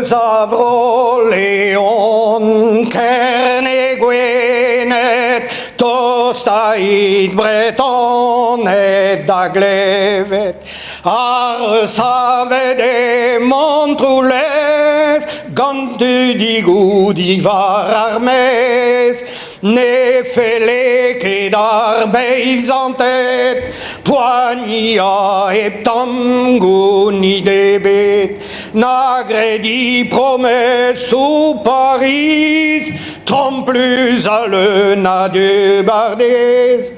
Zavro Leon Kerne Gwenet Tostaid Bretonet Daglevet Ar Savede Montroules Gantu Digou Divar Armes Ne fele Kedar Beizantet Poignia et Tamgou ni debet Nagredi promesse sous Paris Trompe plus à le na de Bardez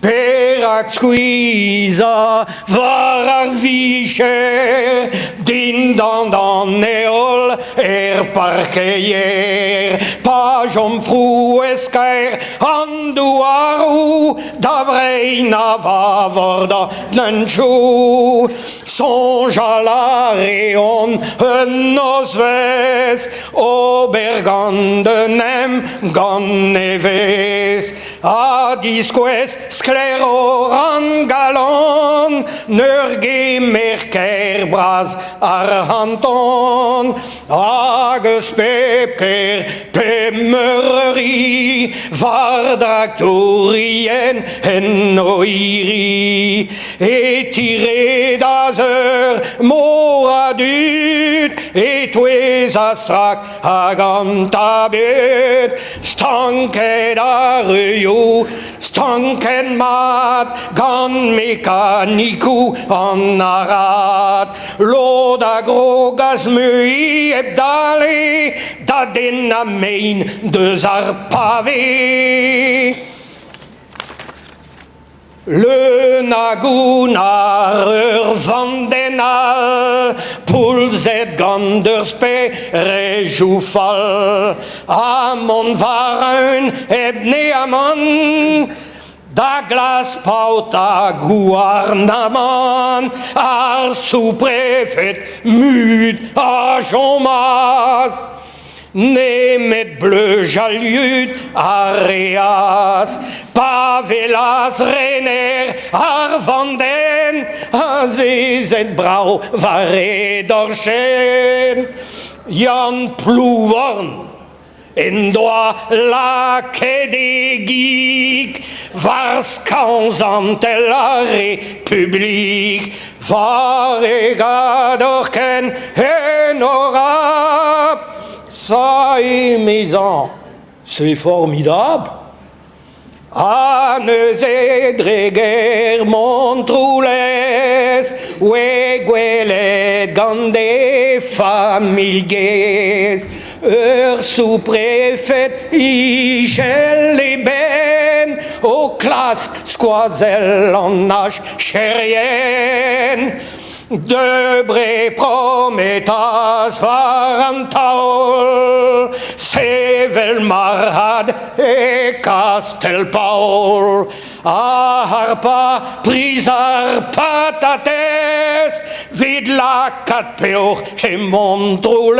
Perac squeeza var ar vicher Din dan neol parkeier Pajom frou eskaer Andouarou Davreina va vorda Nanchou Songe à la réon Nosves Obergande nem Ganneves Adisques Scleroran galon Nurge merker bras arhanton Agus pepker pemmerri Vardaktorien en oiri Et tiré d'azer moradut Et tues astrak agantabet Stanket arrio Stanken mat gan mekanikou an arat Loda grogas mui ebdale Da den amein deus ar pavé Le nagounar ur vandenal Poulzet ganders pe rejoufal Amon varun ebne amon Da glas pauta gouarnaman Ar sous-préfet mud a jomas Nemet bleu jaliud areas Pavelas rener ar vanden Azezet brau vare dorchen Jan plouvorn en doa la kedegik Vars kanzantel la republik Vare gadorken en orab Ça est maison, c'est formidable. Anezedreger Montroules, Ouegouelet gande familges, sous-préfet Igel Leben, au classe squazel en nage chérienne. Debre prometas varantaul, Sevel marhad et Castelpaul, Harpa prisar patates, Vid la catpeor et Montroules,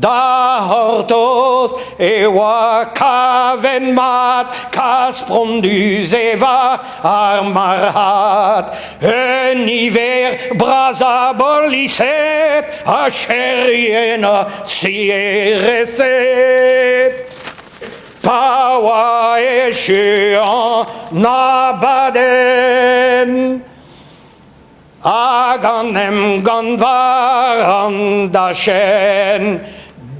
Da hortos e oa kaven mat Kas prondus eva ar marhat Un hiver brasa bolisset A cheriena siereset Pawa echean nabaden Aganem ganvar dachen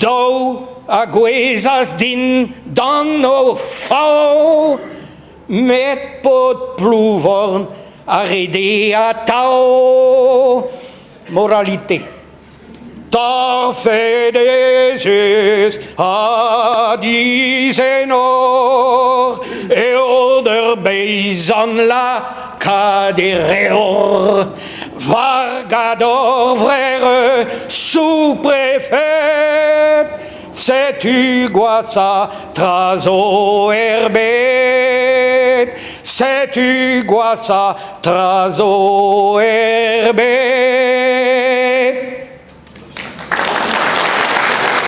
Do a gwezas din dan o fao Met pot plouvorn a rede a tao Moralité Torfe des eus a dizenor E oder beizan la kadereor Vargador frère sous-préfet C'est Uguassa trazo herbet C'est Uguassa trazo herbet